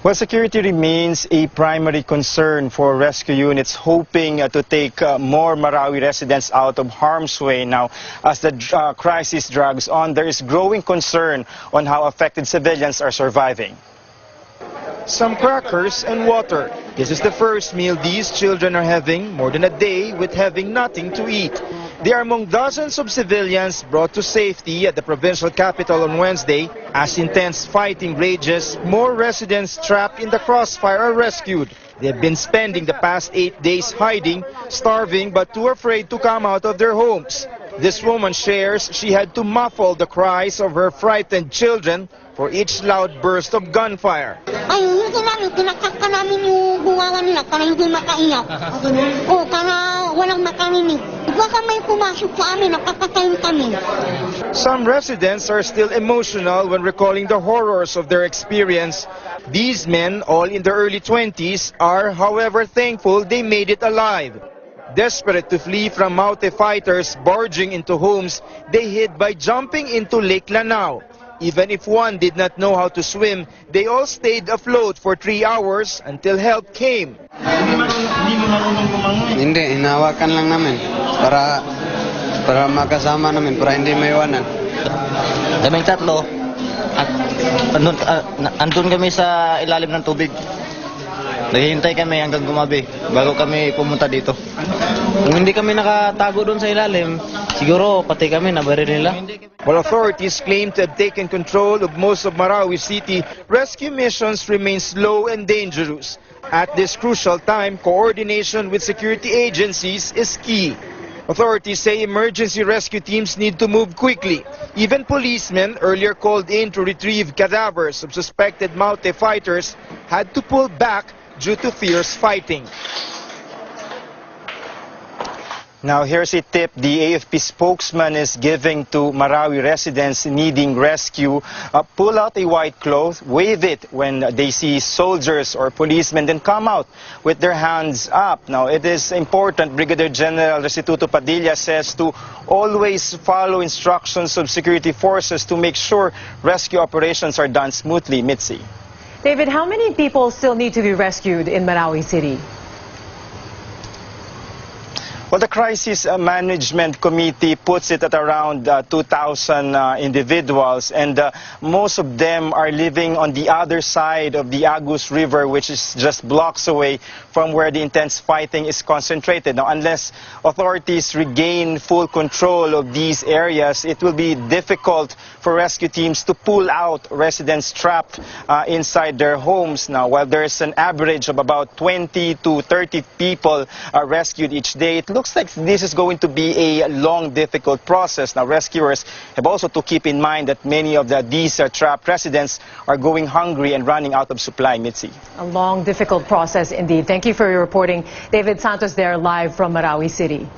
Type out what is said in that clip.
Well, security remains a primary concern for rescue units, hoping to take more Marawi residents out of harm's way. Now, as the crisis drags on, there is growing concern on how affected civilians are surviving. Some crackers and water. This is the first meal these children are having, more than a day with having nothing to eat. They are among dozens of civilians brought to safety at the provincial capital on Wednesday. As intense fighting rages, more residents trapped in the crossfire are rescued. They have been spending the past 8 days hiding, starving, but too afraid to come out of their homes. This woman shares she had to muffle the cries of her frightened children for each loud burst of gunfire. Ay, hindi namin, tinaktak namin yung bungawan nila para hindi makaiyak. O, para walang makarinig. Baka may pumasok sa amin, nakapatayin kami. Some residents are still emotional when recalling the horrors of their experience. These men, all in their early 20s, are, however, thankful they made it alive. Desperate to flee from Maute fighters barging into homes, they hid by jumping into Lake Lanao. Even if one did not know how to swim, they all stayed afloat for 3 hours until help came. Hindi, hinawakan lang namin para makasama namin, para hindi maiwanan. Kaming tatlo, at andun kami sa ilalim ng tubig. Naghihintay kami hanggang gumabi bago kami pumunta dito. Kung hindi kami nakatago doon sa ilalim, siguro pati kami nabaril nila. While authorities claim to have taken control of most of Marawi City, rescue missions remain slow and dangerous. At this crucial time, coordination with security agencies is key. Authorities say emergency rescue teams need to move quickly. Even policemen, earlier called in to retrieve cadavers of suspected Maute fighters, had to pull back due to fierce fighting. Now, here's a tip the AFP spokesman is giving to Marawi residents needing rescue. Pull out a white cloth, wave it when they see soldiers or policemen, then come out with their hands up. Now, it is important, Brigadier General Restituto Padilla says, to always follow instructions of security forces to make sure rescue operations are done smoothly. Mitzi. David, how many people still need to be rescued in Marawi City? Well, the Crisis Management Committee puts it at around 2,000 individuals, and most of them are living on the other side of the Agus River, which is just blocks away from where the intense fighting is concentrated. Now, unless authorities regain full control of these areas, it will be difficult for rescue teams to pull out residents trapped inside their homes. Now, while there is an average of about 20 to 30 people rescued each day, it looks like this is going to be a long, difficult process. Now, rescuers have also to keep in mind that many of these trapped residents are going hungry and running out of supply. Mitzi. A long, difficult process indeed. Thank you for your reporting. David Santos there live from Marawi City.